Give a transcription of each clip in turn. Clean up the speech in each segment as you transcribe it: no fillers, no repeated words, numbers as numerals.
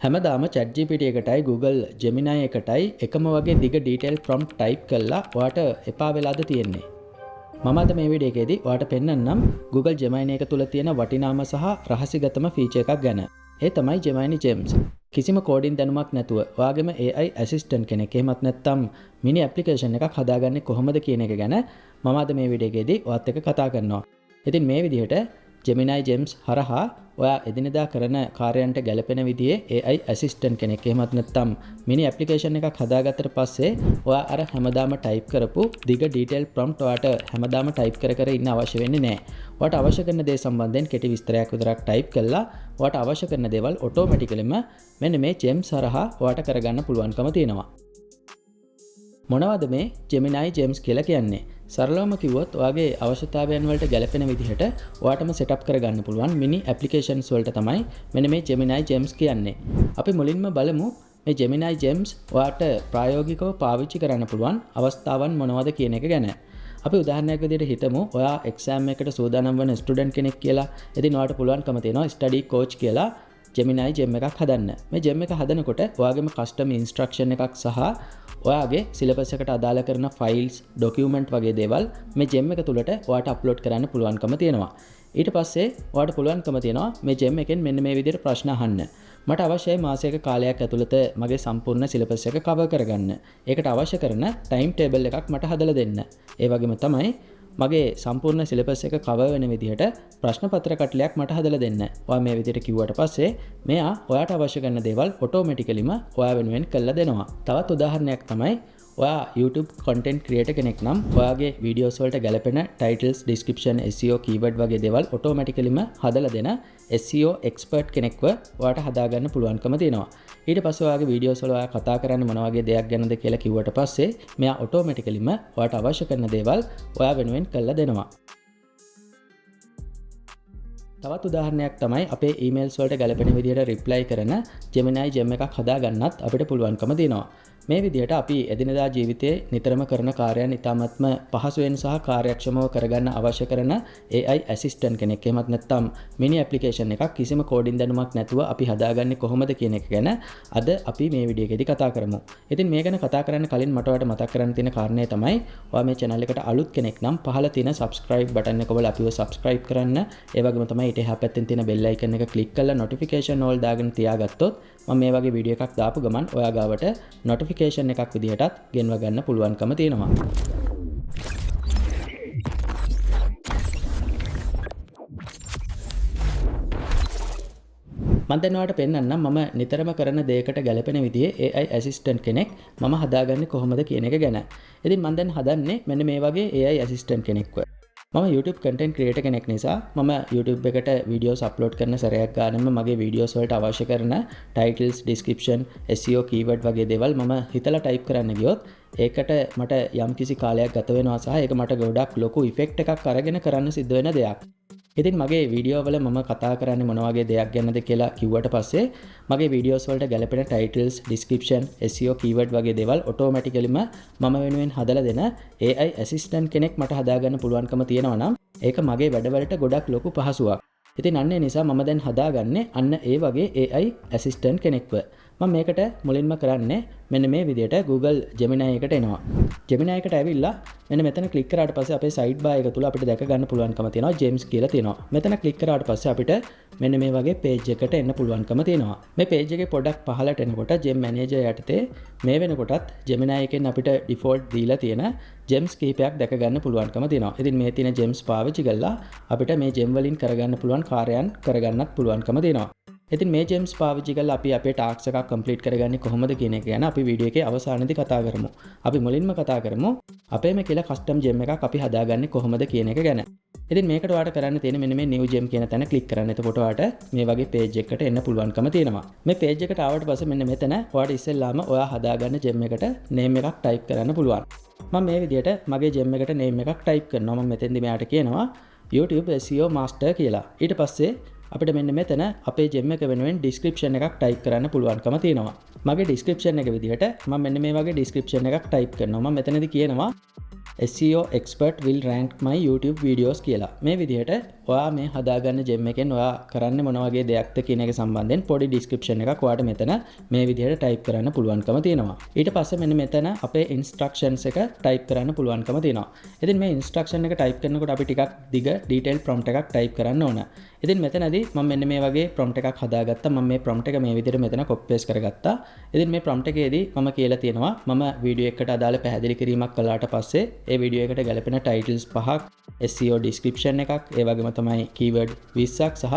හැමදාම ChatGPT එකටයි Google Gemini එකටයි එකම වගේ දිග detail prompt type කරලා ඔයාට එපා වෙලාද තියෙන්නේ. මම අද මේ වීඩියෝ එකේදී ඔයාට පෙන්නන්නම් Google Gemini එක තුල තියෙන වටිනාම සහ රහසිගතම ෆීචර් එකක් ගැන. ඒ තමයි Gemini Gems. කිසිම කෝඩින් දැනුමක් නැතුව ඔයාගේම AI assistant කෙනෙක් එහෙමත් නැත්නම් mini application එකක් හදාගන්නේ කොහොමද කියන එක ගැන මම අද මේ වීඩියෝ එකේදී ඔයත් එක්ක කතා කරනවා. ඉතින් මේ විදිහට Gemini Gems හරහා ඔයා එදිනෙදා කරන කාර්යයන්ට ගැලපෙන විදිහේ AI assistant කෙනෙක් එහෙමත් නැත්නම් mini application එකක් හදාගත්තට පස්සේ ඔයා අර හැමදාම type කරපු දිග detail prompt ඔයාට හැමදාම type කර ඉන්න අවශ්‍ය වෙන්නේ නැහැ. ඔයාට අවශ්‍ය කරන දේ සම්බන්ධයෙන් කෙටි විස්තරයක් විතරක් type කළා ඔයාට අවශ්‍ය කරන දේවල් automaticallyම මෙන්න මේ Gems හරහා ඔයාට කරගන්න පුළුවන්කම තියෙනවා. මොනවද මේ Gemini Gems කියලා කියන්නේ? සරලවම කිව්වොත් ඔයාගේ අවශ්‍යතාවයන් වලට ගැලපෙන විදිහට ඔයාටම setup කරගන්න පුළුවන් mini applications වලට තමයි මෙන්න මේ Gemini Gems කියන්නේ. අපි මුලින්ම බලමු මේ Gemini Gems ඔයාට ප්‍රායෝගිකව පාවිච්චි කරන්න පුළුවන් අවස්ථාවන් මොනවද කියන එක ගැන. අපි උදාහරණයක් විදිහට හිතමු ඔයා exam එකකට සූදානම් වෙන student කෙනෙක් කියලා. ඉතින් ඔයාට පුළුවන්කම තියෙනවා study coach කියලා Gemini Gem එකක් හදන්න. මේ Gem එක හදනකොට ඔයාගේම custom instruction එකක් සහ ඔයාගේ සිලබස් එකට අදාළ කරන ෆයිල්ස්, ડોකියුමන්ට් වගේ දේවල් මේ Gem එක තුලට ඔයාට අප්ලෝඩ් කරන්න පුළුවන්කම තියෙනවා. ඊට පස්සේ ඔයාට පුළුවන්කම තියෙනවා මේ Gem එකෙන් මෙන්න මේ විදිහට ප්‍රශ්න අහන්න. මට අවශ්‍යයි මාසයක කාලයක් ඇතුළත මගේ සම්පූර්ණ සිලබස් එක කවර් කරගන්න. ඒකට අවශ්‍ය කරන ටයිම් ටේබල් එකක් මට හදලා දෙන්න. ඒ වගේම තමයි මගේ සම්පූර්ණ සිලබස් එක කවර් වෙන විදිහට ප්‍රශ්න පත්‍ර කටලයක් මට හදලා දෙන්න. ඔයා මේ විදිහට කිව්වට පස්සේ මෙයා ඔයාට අවශ්‍ය කරන දේවල් ඔටෝමැටිකලිම ඔයා වෙනුවෙන් කරලා දෙනවා. තවත් උදාහරණයක් තමයි ඔයා YouTube content creator කෙනෙක් නම් ඔයාගේ videos වලට ගැලපෙන titles, description, SEO, keyword වගේ දේවල් ඔටෝමැටිකලිම හදලා දෙන SEO expert කෙනෙක්ව ඔයාට හදාගන්න පුළුවන්කම තියෙනවා. ඊට පස්සේ ඔයාගේ videos වල ඔයා කතා කරන්නේ මොන වගේ දෙයක් ගැනද කියලා කිව්වට පස්සේ මෙයා ඔටෝමැටිකලිම ඔයාට අවශ්‍ය කරන දේවල් ඔයා වෙනුවෙන් කරලා දෙනවා. තවත් උදාහරණයක් තමයි අපේ emails වලට ගැලපෙන විදිහට reply කරන Gemini Gem එකක් හදාගන්නත් අපිට පුළුවන්කම තියෙනවා. මේ විදිහට අපි එදිනෙදා ජීවිතයේ නිතරම කරන කාර්යයන් ඉතාමත්ම පහසුවෙන් සහ කාර්යක්ෂමව කරගන්න අවශ්‍ය කරන AI assistant කෙනෙක් එහෙමත් නැත්නම් mini application එකක් කිසිම කෝඩින් දැනුමක් නැතුව අපි හදාගන්නේ කොහොමද කියන එක ගැන අද අපි මේ වීඩියෝ එකේදී කතා කරමු. ඉතින් මේ ගැන කතා කරන්න කලින් මට ඔයාලට මතක් කරන්න තියෙන කාරණේ තමයි ඔයා මේ channel එකට අලුත් කෙනෙක් නම් පහළ තියෙන subscribe button එක ඔබලා අපිව subscribe කරන්න. ඒ වගේම තමයි ඊට එහා පැත්තෙන් තියෙන bell icon එක click කරලා notification all දාගෙන තියාගත්තොත් මම මේ වගේ වීඩියෝ එකක් දාපු ගමන් ඔයා ගාවට notification එකක් විදිහටත් ගෙන්ව ගන්න පුළුවන්කම තියෙනවා. මම දැන් ඔයාලට පෙන්නන්නම් මම නිතරම කරන දෙයකට ගැලපෙන විදිහේ AI assistant කෙනෙක් මම හදාගන්නේ කොහොමද කියන එක ගැන. ඉතින් මම දැන් හදන්නේ මෙන්න මේ වගේ AI assistant කෙනෙක්ව. මම YouTube content creator කෙනෙක් නිසා මම YouTube එකට videos upload කරන සැරයක් ගානම මගේ videos වලට අවශ්‍ය කරන titles, description, SEO, keyword වගේ දේවල් මම හිතලා type කරන්න ගියොත් ඒකට මට යම්කිසි කාලයක් ගත වෙනවා සහ ඒක මට ගොඩක් ලොකු effect එකක් අරගෙන කරන්න සිද්ධ වෙන දෙයක්. ඉතින් මගේ වීඩියෝ වල මම කතා කරන්නේ මොන වගේ දෙයක් ගැනද කියලා කිව්වට පස්සේ මගේ වීඩියෝස් වලට ගැලපෙන titles, description, SEO, keyword වගේ දේවල් ඔටෝමැටිකලිම මම වෙනුවෙන් හදලා දෙන AI assistant කෙනෙක් මට හදාගන්න පුළුවන්කම තියෙනවා නම් ඒක මගේ වැඩවලට ගොඩක් ලොකු පහසුවක්. ඉතින් අන්න ඒ නිසා මම දැන් හදාගන්නේ අන්න ඒ වගේ AI assistant කෙනෙක්ව. මම මේකට මුලින්ම කරන්නේ මෙන්න මේ විදිහට Google Gemini එකට එනවා. Gemini එකට ඇවිල්ලා මෙන්න මෙතන ක්ලික් කරාට පස්සේ අපේ සයිඩ් බාර් එක තුල අපිට දැක ගන්න පුළුවන්කම තියෙනවා Gems කියලා තියෙනවා. මෙතන ක්ලික් කරාට පස්සේ අපිට මෙන්න මේ වගේ page එකකට එන්න පුළුවන්කම තියෙනවා. මේ page එකේ පොඩක් පහළට එනකොට Gem Manager යටතේ මේ වෙනකොටත් Gemini එකෙන් අපිට default දීලා තියෙන Gems කීපයක් දැක ගන්න පුළුවන්කම තියෙනවා. ඉතින් මේ තියෙන Gems පාවිච්චි කරලා අපිට මේ Gem වලින් කරගන්න පුළුවන් කාර්යයන් කරගන්නත් පුළුවන්කම තියෙනවා. ඉතින් මේ Gems පාවිච්චි කරලා අපි අපේ ටාස්ක් එකක් කම්ප්ලීට් කරගන්නේ කොහොමද කියන එක ගැන අපි වීඩියෝ එකේ අවසානයේදී කතා කරමු. අපි මුලින්ම කතා කරමු අපේම කියලා කස්ටම් Gem එකක් අපි හදාගන්නේ කොහොමද කියන එක ගැන. ඉතින් මේකට ඔයාලට කරන්න තියෙන්නේ මෙන්න මේ new Gem කියන තැන ක්ලික් කරන්න. එතකොට ඔයාලට මේ වගේ page එකකට එන්න පුළුවන්කම තියෙනවා. මේ page එකට ආවට පස්සේ මෙන්න මෙතන ඔයාලට ඉස්සෙල්ලාම ඔයා හදාගන්න Gem එකට name එකක් type කරන්න පුළුවන්. මම මේ විදිහට මගේ Gem එකට name එකක් type කරනවා. මම මෙතෙන්දි මෙයාට කියනවා YouTube SEO Master කියලා. ඊට පස්සේ අපිට මෙන්න මෙතන අපේ Gem එක වෙනුවෙන් description එකක් type කරන්න පුළුවන්කම තියෙනවා. මගේ description එක විදිහට මම මෙන්න මේ වගේ description එකක් type කරනවා. මම මෙතනදී කියනවා SEO expert will rank my YouTube videos කියලා. මේ විදිහට ඔයා මේ හදාගන්න gem එකෙන් ඔයා කරන්නේ මොන වගේ දෙයක්ද කියන එක සම්බන්ධයෙන් පොඩි description එකක් ඔයාට මෙතන මේ විදිහට type කරන්න පුළුවන්කම තියෙනවා. ඊට පස්සේ මෙන්න මෙතන අපේ instructions එක type කරන්න පුළුවන්කම තියෙනවා. ඉතින් මේ instruction එක type කරනකොට අපි ටිකක් දිග detail prompt එකක් type කරන්න ඕන. ඉතින් මෙතනදී මම මෙන්න මේ වගේ prompt එකක් හදාගත්තා. මම මේ prompt එක මේ විදිහට මෙතන copy paste කරගත්තා. ඉතින් මේ prompt එකේදී මම කියලා තියෙනවා මම වීඩියෝ එකකට අදාළ පැහැදිලි කිරීමක් කළාට පස්සේ ඒ වීඩියෝ එකට ගැලපෙන titles 5ක්, SEO description එකක්, ඒ වගේම තමයි keyword 20ක් සහ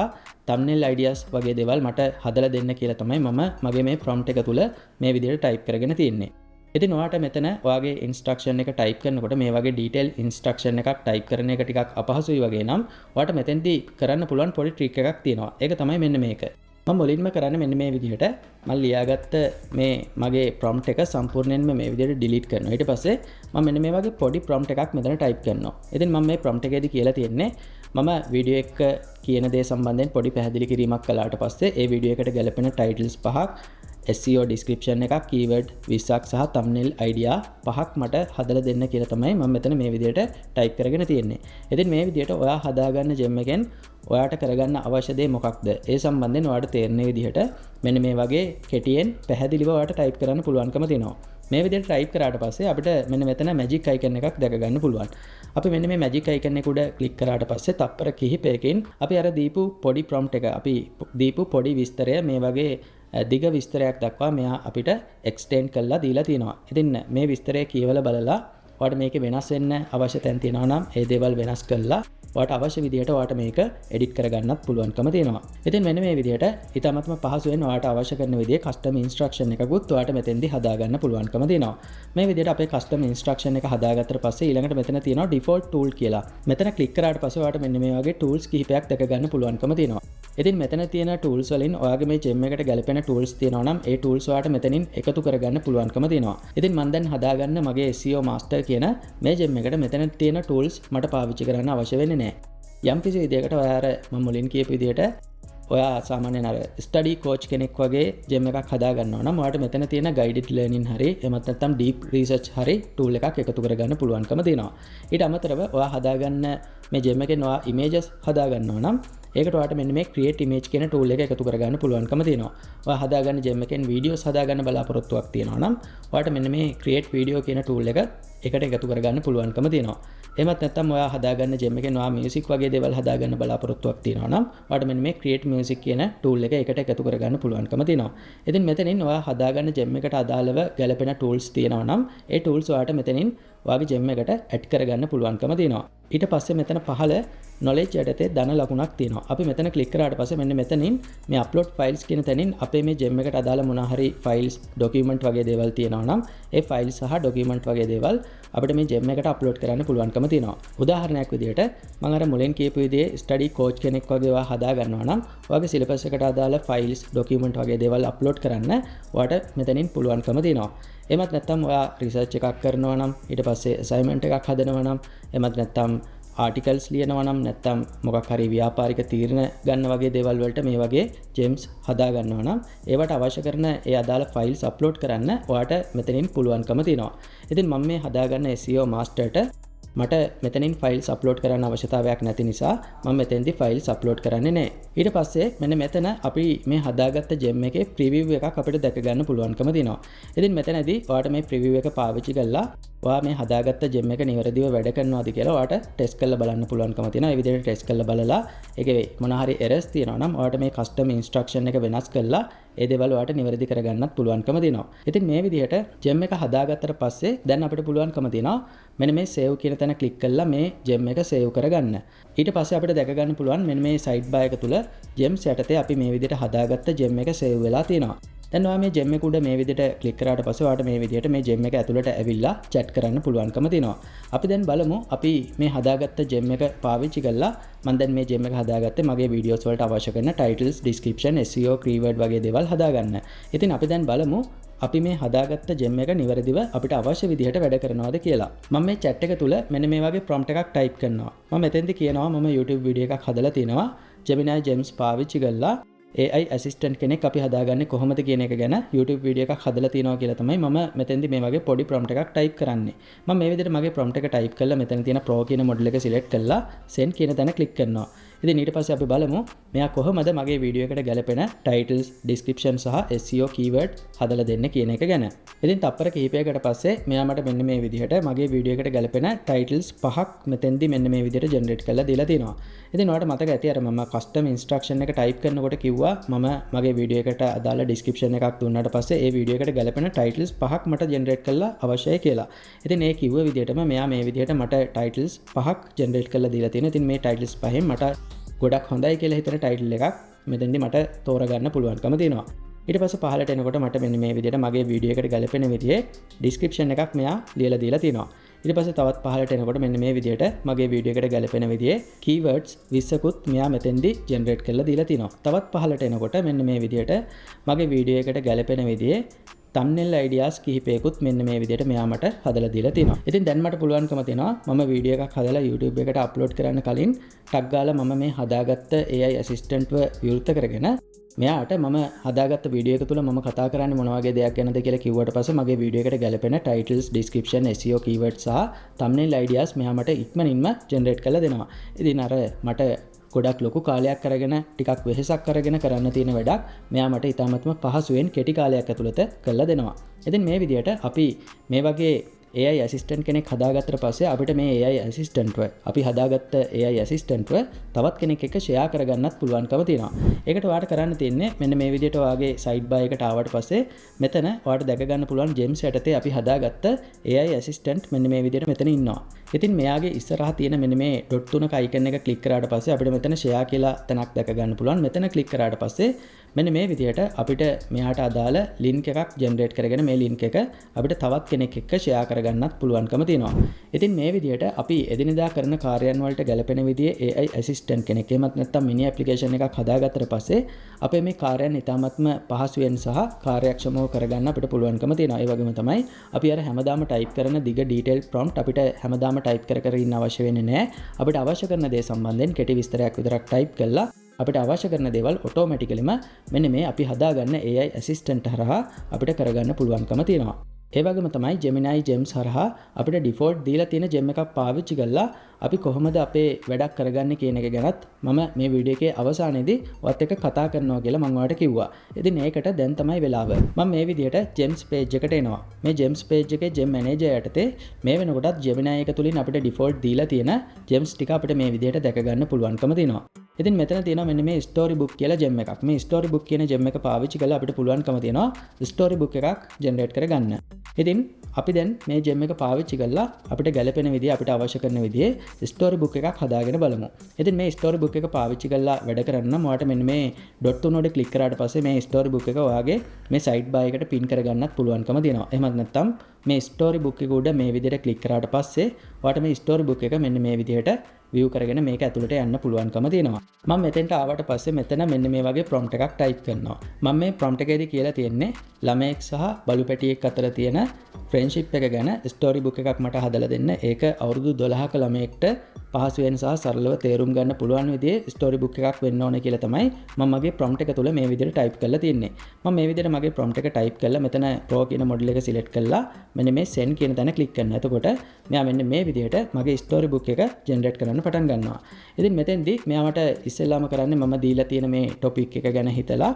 thumbnail ideas වගේ දේවල් මට හදලා දෙන්න කියලා තමයි මම මගේ මේ prompt එක තුල මේ විදිහට type කරගෙන තියෙන්නේ. ඉතින් ඔයාට මෙතන ඔයාගේ instruction එක type කරනකොට මේ වගේ detail instruction එකක් type කරන එක ටිකක් අපහසුයි වගේ නම් ඔයාට මෙතෙන්දී කරන්න පුළුවන් පොඩි trick එකක් තියෙනවා. ඒක තමයි මෙන්න මේක. මම මුලින්ම කරන්නේ මෙන්න මේ විදිහට මම ලියාගත්ත මේ මගේ prompt එක සම්පූර්ණයෙන්ම මේ විදිහට delete කරනවා. ඊට පස්සේ මම මෙන්න මේ වගේ පොඩි prompt එකක් මෙතන type කරනවා. ඉතින් මම මේ prompt එකේදී කියලා තියෙන්නේ මම වීඩියෝ එක කියන දේ සම්බන්ධයෙන් පොඩි පැහැදිලි කිරීමක් කළාට පස්සේ ඒ වීඩියෝ එකට ගැලපෙන titles 5ක්, SEO description එකක්, keyword 20ක් සහ thumbnail idea 5ක් මට හදලා දෙන්න කියලා තමයි මම මෙතන මේ විදිහට type කරගෙන තියෙන්නේ. ඉතින් මේ විදිහට ඔයා හදාගන්න gem එකෙන් ඔයාට කරගන්න අවශ්‍ය දේ මොකක්ද? ඒ සම්බන්ධයෙන් ඔයාට තේරෙන විදිහට මෙන්න මේ වගේ කෙටියෙන් පැහැදිලිව ඔයාට type කරන්න පුළුවන්කම තියෙනවා. මේ විදිහට type කරාට පස්සේ අපිට මෙන්න මෙතන magic icon එකක් දැක ගන්න පුළුවන්. අපි මෙන්න මේ magic icon එක උඩ click කරාට පස්සේ තප්පර කිහිපයකින් අපි අර දීපු පොඩි prompt එක අපි දීපු පොඩි විස්තරය මේ වගේ දිග විස්තරයක් දක්වා මෙයා අපිට extend කරලා දීලා තියෙනවා. ඉතින් මේ විස්තරය කියවලා බලලා ඔයාට මේකේ වෙනස් වෙන්න අවශ්‍ය තැන් තියෙනවා නම් ඒ දේවල් වෙනස් කරලා ඔයාට අවශ්‍ය විදිහට ඔයාට මේක edit කරගන්නත් පුළුවන්කම තියෙනවා. ඉතින් මෙන්න මේ විදිහට ඊටමත්ම පහසුවෙන් ඔයාට අවශ්‍ය කරන විදිහේ custom instruction එකකුත් ඔයාට මෙතෙන්දී හදාගන්න පුළුවන්කම තියෙනවා. මේ විදිහට අපේ custom instruction එක හදාගත්තට පස්සේ ඊළඟට මෙතන තියෙනවා default tool කියලා. මෙතන click කරාට පස්සේ ඔයාට මෙන්න මේ වගේ tools කිහිපයක් දැක ගන්න පුළුවන්කම තියෙනවා. ඉතින් මෙතන තියෙන tools වලින් ඔයාගේ මේ gem එකට ගැලපෙන tools තියෙනවා නම් ඒ tools ඔයාට මෙතනින් එකතු කරගන්න පුළුවන්කම තියෙනවා. ඉතින් මම දැන් හදාගන්න මගේ SEO master කියන මේ gem එකට මෙතන තියෙන tools මට පාවිච්චි කරන්න අවශ්‍ය වෙන්නේ නැහැ. යම් කිසි විදිහකට ඔයා අර මම මුලින් කියපු විදිහට ඔයා සාමාන්‍යයෙන් අර ස්ටඩි කෝච් කෙනෙක් වගේ gem එකක් හදා ගන්නවා නම් ඔයාට මෙතන තියෙන guided learning හරි එමත් නැත්නම් deep research හරි tool එකක් එකතු කරගන්න පුළුවන්කම තියෙනවා. ඊට අමතරව ඔයා හදාගන්න මේ gem එකෙන් ඔයා images හදා ගන්නවා නම් ඒකට ඔයාට මෙන්න මේ create image කියන tool එක එකතු කරගන්න පුළුවන්කම තියෙනවා. ඔයා හදාගන්න gem එකෙන් videos හදාගන්න බලාපොරොත්තුවක් තියෙනවා නම් ඔයාට මෙන්න මේ create video කියන tool එක එකට එකතු කරගන්න පුළුවන්කම තියෙනවා. එහෙමත් නැත්නම් ඔයා හදාගන්න gem එකෙන් ඔයා music වගේ දේවල් හදාගන්න බලාපොරොත්තුවක් තියෙනවා නම් ඔයාට මෙන්න මේ create music කියන tool එක එකට එකතු කරගන්න පුළුවන්කම තියෙනවා. ඉතින් මෙතනින් ඔයා හදාගන්න gem එකට අදාළව ගැලපෙන tools තියෙනවා නම් ඒ tools ඔයාට මෙතනින් ඔයාගේ gem එකට add කරගන්න පුළුවන්කම තියෙනවා. ඊට පස්සේ මෙතන පහළ knowledge යටතේ ධන ලකුණක් තියෙනවා. අපි මෙතන click කරාට පස්සේ මෙන්න මෙතනින් මේ upload files කියන තැනින් අපේ මේ gem එකට අදාළ මොනවා හරි files document වගේ දේවල් තියෙනවා නම් ඒ files සහ document වගේ දේවල් අපිට මේ gem එකට upload කරන්න පුළුවන්කම තියෙනවා. උදාහරණයක් විදිහට මම අර මුලින් කියපු විදිහේ study coach කෙනෙක් වගේ ඔයා හදා ගන්නවා නම් ඔයාගේ syllabus එකට අදාළ files document වගේ දේවල් upload කරන්න ඔයාට මෙතනින් පුළුවන්කම තියෙනවා. එමත් නැත්නම් ඔයා රිසර්ච් එකක් කරනවා නම් ඊට පස්සේ assignment එකක් හදනවා නම් එමත් නැත්නම් ආටිකල්ස් ලියනවා නම් නැත්නම් මොකක් හරි ව්‍යාපාරික තීරණ ගන්න වගේ දේවල් වලට මේ වගේ gems හදා ගන්නවා නම් ඒවට අවශ්‍ය කරන ඒ අදාළ files upload කරන්න ඔයාට මෙතනින් පුළුවන්කම තියෙනවා. ඉතින් මම මේ හදාගන්න SEO masterට මට මෙතනින් files upload කරන්න අවශ්‍යතාවයක් නැති නිසා මම මෙතෙන්දී files upload කරන්නේ නැහැ. ඊට පස්සේ මෙන්න මෙතන අපි මේ හදාගත්ත gem එකේ preview එකක් අපිට දැක ගන්න පුළුවන්කම තියෙනවා. ඉතින් මෙතනදී ඔයාට මේ preview එක පාවිච්චි කරලා ඔයා මේ හදාගත්ත gem එක නිවැරදිව වැඩ කරනවාද කියලා ඔයාට ටෙස්ට් කරලා බලන්න පුළුවන්කම තියෙනවා. ඒ විදිහට ටෙස්ට් කරලා බලලා ඒකේ මොන හරි errors තියෙනවා නම් ඔයාට මේ custom instruction එක වෙනස් කරලා ඒ දේවල් ඔයාට නිවැරදි කරගන්නත් පුළුවන්කම තියෙනවා. ඉතින් මේ විදිහට gem එක හදාගත්තට පස්සේ දැන් අපිට පුළුවන්කම තියෙනවා මෙන්න මේ save කියන තැන click කරලා මේ gem එක save කරගන්න. ඊට පස්සේ අපිට දැක ගන්න පුළුවන් මෙන්න මේ sidebar එක තුල gems යටතේ අපි මේ විදිහට හදාගත්ත gem එක save වෙලා තියෙනවා. දැන් ඔයා මේ gem එක උඩ මේ විදිහට ක්ලික් කරාට පස්සේ ඔයාට මේ විදිහට මේ gem එක ඇතුළට ඇවිල්ලා chat කරන්න පුළුවන්කම තියෙනවා. අපි දැන් බලමු අපි මේ හදාගත්ත gem එක පාවිච්චි කරලා මම දැන් මේ gem එක හදාගත්තේ මගේ වීඩියෝස් වලට අවශ්‍ය කරන titles, description, SEO, keyword වගේ දේවල් හදාගන්න. ඉතින් අපි දැන් බලමු අපි මේ හදාගත්ත gem එක නිවැරදිව අපිට අවශ්‍ය විදිහට වැඩ කරනවද කියලා. මම මේ chat එක තුල මෙන්න මේ වගේ prompt එකක් type කරනවා. මම මෙතෙන්දි කියනවා මම YouTube වීඩියෝ එකක් හදලා තිනවා Gemini gems පාවිච්චි කරලා AI assistant කෙනෙක් අපි හදාගන්නේ කොහොමද කියන එක ගැන YouTube වීඩියෝ එකක් හදලා තියෙනවා කියලා තමයි මම මෙතෙන්දි මේ වගේ පොඩි prompt එකක් type කරන්නේ. මම මේ විදිහට මගේ prompt එක type කරලා මෙතන තියෙන Pro කියන model එක select කරලා send කියන තැන click කරනවා. ඉතින් ඊට පස්සේ අපි බලමු මෙයා කොහොමද මගේ වීඩියෝ එකට ගැලපෙන titles, description සහ SEO keyword හදලා දෙන්නේ කියන එක ගැන. ඉතින් තප්පර කිහිපයකට පස්සේ මෙයා මට මෙන්න මේ විදිහට මගේ වීඩියෝ එකට ගැලපෙන titles 5ක් මෙතෙන්දි මෙන්න මේ විදිහට generate කරලා දීලා තිනවා. ඉතින් ඔයාලට මතක ඇති අර මම custom instruction එක type කරනකොට කිව්වා මම මගේ වීඩියෝ එකට අදාළ description එකක් දුන්නාට පස්සේ ඒ වීඩියෝ එකට ගැලපෙන titles 5ක් මට generate කරලා අවශ්‍යයි කියලා. ඉතින් ඒ කිව්ව විදිහටම මෙයා මේ විදිහට මට titles 5ක් generate කරලා දීලා තියෙනවා. ඉතින් මේ titles පහෙන් මට ගොඩක් හොඳයි කියලා හිතන title එකක් මෙතෙන්දි මට තෝරගන්න පුළුවන්කම තියෙනවා. ඊට පස්සේ පහලට එනකොට මට මෙන්න මේ විදිහට මගේ වීඩියෝ එකට ගැලපෙන විදිහේ description එකක් මෙයා ලියලා දීලා තියෙනවා. ඊට පස්සේ තවත් පහලට එනකොට මෙන්න මේ විදිහට මගේ වීඩියෝ එකට ගැලපෙන විදිහේ keywords 20කුත් මෙයා මෙතෙන්දි generate කරලා දීලා තියෙනවා. තවත් පහලට එනකොට මෙන්න මේ විදිහට මගේ වීඩියෝ එකට ගැලපෙන විදිහේ thumbnail ideas කිහිපයකුත් මෙන්න මේ විදිහට මෙයා මට හදලා දීලා තියෙනවා. ඉතින් දැන් මට පුළුවන්කම තියෙනවා මම වීඩියෝ එකක් හදලා YouTube එකට අප්ලෝඩ් කරන්න කලින් ටග් ගාලා මම මේ හදාගත්ත AI assistant ව විවෘත කරගෙන මෙයාට මම හදාගත්ත වීඩියෝ එක තුල මම කතා කරන්නේ මොන වගේ දෙයක් ගැනද කියලා කිව්වට පස්සේ මගේ වීඩියෝ එකට ගැලපෙන titles, description, SEO keywords සහ thumbnail ideas මෙයා මට ඉක්මනින්ම generate කරලා දෙනවා. ඉතින් අර මට ගොඩක් ලොකු කාලයක් අරගෙන ටිකක් වෙහෙසක් අරගෙන කරන්න තියෙන වැඩක් මෙයා මට ඉතාමත්ම පහසුවෙන් කෙටි කාලයක් ඇතුළත කරලා දෙනවා. ඉතින් මේ විදිහට අපි මේ වගේ AI assistant කෙනෙක් හදාගත්තට පස්සේ අපිට මේ AI assistant ව අපි හදාගත්ත AI assistant ව තවත් කෙනෙක් එක්ක share කරගන්නත් පුළුවන්කම තියෙනවා. ඒකට ඔයාලට කරන්න තියෙන්නේ මෙන්න මේ විදිහට ඔයාගේ side bar එකට ආවට පස්සේ මෙතන ඔයාලට දැක ගන්න පුළුවන් gems යටතේ අපි හදාගත්ත AI assistant මෙන්න මේ විදිහට මෙතන ඉන්නවා. ඉතින් මෙයාගේ ඉස්සරහා තියෙන මෙන්න මේ dot 3ක icon එක click කරාට පස්සේ අපිට මෙතන share කියලා තැනක් දැක ගන්න පුළුවන්. මෙතන click කරාට පස්සේ මෙන්න මේ විදිහට අපිට මෙයාට අදාළ link එකක් generate කරගෙන මේ link එක අපිට තවත් කෙනෙක් එක්ක share කරගන්නත් පුළුවන්කම තියෙනවා. ඉතින් මේ විදිහට අපි එදිනෙදා කරන කාර්යයන් වලට ගැලපෙන විදිහේ AI assistant කෙනෙක් එහෙමත් නැත්නම් mini application එකක් හදාගත්තට පස්සේ අපේ මේ කාර්යයන් ඉතාමත්ම පහසුවෙන් සහ කාර්යක්ෂමව කරගන්න අපිට පුළුවන්කම තියෙනවා. ඒ වගේම තමයි අපි අර හැමදාම type කරන දිග detailed prompt අපිට හැමදාම type කර ඉන්න අවශ්‍ය වෙන්නේ නැහැ. අපිට අවශ්‍ය කරන දේ සම්බන්ධයෙන් කෙටි විස්තරයක් විතරක් type කරලා අපිට අවශ්‍ය කරන දේවල් ඔටෝමැටිකලිම මෙන්න මේ අපි හදාගන්න AI assistant හරහා අපිට කරගන්න පුළුවන්කම තියෙනවා. ඒ වගේම තමයි Gemini Gems හරහා අපිට default දීලා තියෙන gem එකක් පාවිච්චි කරලා අපි කොහොමද අපේ වැඩක් කරගන්නේ කියන එක ගැනත් මම මේ වීඩියෝ එකේ අවසානයේදී ඔයත් එක්ක කතා කරනවා කියලා මම ඔයාලට කිව්වා. ඉතින් ඒකට දැන් තමයි වෙලාව. මම මේ විදිහට Gems page එකට එනවා. මේ Gems page එකේ Gem Manager යටතේ මේ වෙනකොටත් Gemini එක තුලින් අපිට default දීලා තියෙන gems ටික අපිට මේ විදිහට දැක ගන්න පුළුවන්කම තියෙනවා. ඉතින් මෙතන තියෙනවා මෙන්න මේ story book කියලා gem එකක්. මේ story book කියන gem එක පාවිච්චි කරලා අපිට පුළුවන්කම තියෙනවා story book එකක් generate කරගන්න. ඉතින් අපි දැන් මේ gem එක පාවිච්චි කරලා අපිට ගැලපෙන විදිහ අපිට අවශ්‍ය කරන විදිහේ story book එකක් හදාගෙන බලමු. ඉතින් මේ story book එක පාවිච්චි කරලා වැඩ කරන්න නම් ඔයාලට මෙන්න මේ dot 3 වල click කරාට පස්සේ මේ story book එක ඔයාගේ මේ side bar එකට pin කරගන්නත් පුළුවන්කම තියෙනවා. එහෙමත් නැත්නම් මේ story book එක උඩ මේ විදිහට click කරාට පස්සේ ඔයාලට මේ story book එක මෙන්න මේ විදිහට view කරගෙන මේක ඇතුළට යන්න පුළුවන්කම තියෙනවා. මම මෙතෙන්ට ආවට පස්සේ මෙතන මෙන්න මේ වගේ prompt එකක් type කරනවා. මම මේ prompt එකේදී කියලා තියෙන්නේ ළමයෙක් සහ බලු පැටියෙක් අතර තියෙන friendship එක ගැන story book එකක් මට හදලා දෙන්න. ඒක අවුරුදු 12ක ළමයෙක්ට පහසුවෙන් සහ සරලව තේරුම් ගන්න පුළුවන් විදිහේ story book එකක් වෙන්න ඕනේ කියලා තමයි මම මගේ prompt එක තුල මේ විදිහට type කරලා තියෙන්නේ. මම මේ විදිහට මගේ prompt එක type කරලා මෙතන pro කියන model එක select කරලා මෙන්න මේ send කියන තැන click කරනවා. එතකොට මෙයා මෙන්න මේ විදිහට මගේ story book එක generate කරන්න පටන් ගන්නවා. ඉතින් මෙතෙන්දී මෙයා මට ඉස්සෙල්ලාම කරන්නේ මම දීලා තියෙන මේ topic එක ගැන හිතලා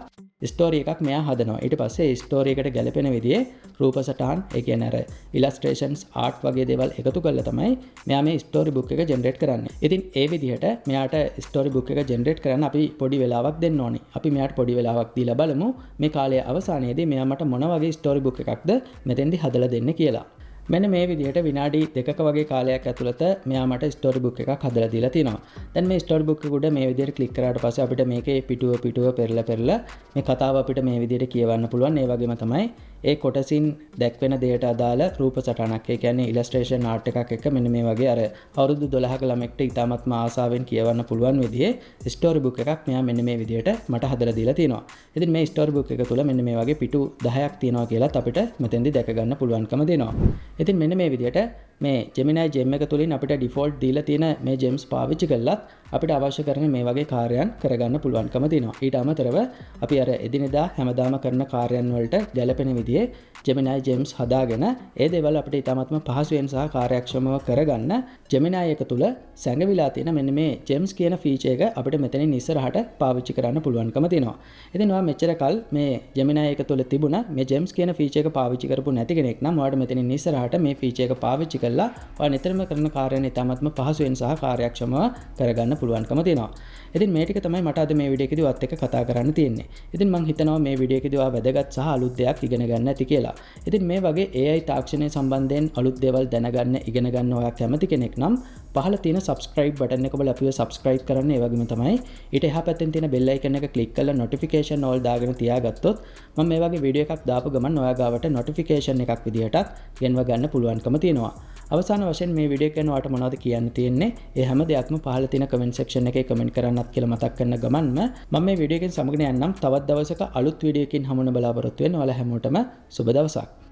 ස්ටෝරි එකක් මෙයා හදනවා. ඊට පස්සේ ස්ටෝරි එකට ගැලපෙන විදිහේ රූප සටහන්, ඒ කියන්නේ අර illustrations, art වගේ දේවල් එකතු කරලා තමයි මෙයා මේ ස්ටෝරි බුක් එක ජෙනරේට් කරන්නේ. ඉතින් ඒ විදිහට මෙයාට ස්ටෝරි බුක් එක ජෙනරේට් කරන්න අපි පොඩි වෙලාවක් දෙන්න ඕනේ. අපි මෙයාට පොඩි වෙලාවක් දීලා බලමු මේ කාලයේ අවසානයේදී මෙයා මට මොන වගේ ස්ටෝරි බුක් එකක්ද මෙතෙන්දි හදලා දෙන්න කියලා. මෙන්න මේ විදිහට විනාඩි 2ක වගේ කාලයක් ඇතුළත මෙයා මට ස්ටෝරි බුක් එකක් හදලා දීලා තිනවා. දැන් මේ ස්ටෝරි බුක් එක උඩ මේ විදිහට ක්ලික් කරාට පස්සේ අපිට මේකේ පිටුව පෙරලා මේ කතාව අපිට මේ විදිහට කියවන්න පුළුවන්. ඒ වගේම තමයි ඒ කොටසින් දැක්වෙන දෙයට අදාළ රූප සටහනක්, ඒ කියන්නේ illustration art එකක් එක්ක මෙන්න මේ වගේ අර අවුරුදු 12ක ළමෙක්ට ඉතාමත්ම ආසාවෙන් කියවන්න පුළුවන් විදිහේ ස්ටෝරි බුක් එකක් මෙයා මෙන්න මේ විදිහට මට හදලා දීලා තිනවා. ඉතින් මේ ස්ටෝරි බුක් එක තුල මෙන්න මේ වගේ පිටු 10ක් තියෙනවා කියලාත් අපිට මෙතෙන්දි දැක ගන්න පුළුවන්කම දෙනවා. ඉතින් මෙන්න මේ විදිහට මේ Gemini gem එක තුලින් අපිට default දීලා තියෙන මේ gems පාවිච්චි කළත් අපිට අවශ්‍ය කරන මේ වගේ කාර්යයන් කරගන්න පුළුවන්කම තියෙනවා. ඊට අමතරව අපි අර එදිනෙදා හැමදාම කරන කාර්යයන් වලට ගැළපෙන විදිහේ Gemini gems හදාගෙන ඒ දේවල් අපිට ඉතාමත්ම පහසුවෙන් සහ කාර්යක්ෂමව කරගන්න Gemini එක තුල සැඟවිලා තියෙන මෙන්න මේ gems කියන feature එක අපිට මෙතනින් ඉස්සරහට පාවිච්චි කරන්න පුළුවන්කම තියෙනවා. ඉතින් ඔයා මෙච්චර කල් මේ Gemini එක තුල තිබුණ මේ gems කියන feature එක පාවිච්චි කරපු නැති කෙනෙක් නම් ඔයාලට මෙතනින් ඉස්සරහට මේ feature එක පාවිච්චි කරලා ඔයා නිතරම කරන කාර්යයන් ඉතාමත්ම පහසුවෙන් සහ කාර්යක්ෂමව කරගන්න පුළුවන්කම තියෙනවා. ඉතින් මේ ටික තමයි මට අද මේ වීඩියෝ එකේදී ඔයත් එක්ක කතා කරන්න තියෙන්නේ. ඉතින් මම හිතනවා මේ වීඩියෝ එකේදී ඔයා වැදගත් සහ අලුත් දෙයක් ඉගෙන ගන්න ඇති කියලා. ඉතින් මේ වගේ AI තාක්ෂණය සම්බන්ධයෙන් අලුත් දේවල් දැනගන්න ඉගෙන ගන්න ඔයා කැමති කෙනෙක් නම් පහළ තියෙන subscribe button එක ඔබලා අපිව subscribe කරන්න. ඒ වගේම තමයි ඊට එහා පැත්තෙන් තියෙන bell icon එක click කරලා notification all දාගෙන තියාගත්තොත් මම මේ වගේ වීඩියෝ එකක් දාපු ගමන් ඔයා ගාවට notification එකක් විදියටත් ගෙන්ව ගන්න පුළුවන්කම තියෙනවා. අවසාන වශයෙන් මේ වීඩියෝ එක ගැන ඔයාලට මොනවද කියන්න තියෙන්නේ? ඒ හැම දෙයක්ම පහළ තියෙන comment section එකේ comment කරන්නත් කියලා මතක් කරන ගමන්ම මම මේ වීඩියෝ එකෙන් සමගන යන්නම්. තවත් දවසක අලුත් වීඩියෝ එකකින් හමුවන බලාපොරොත්තු වෙන ඔයාලා හැමෝටම සුබ දවසක්.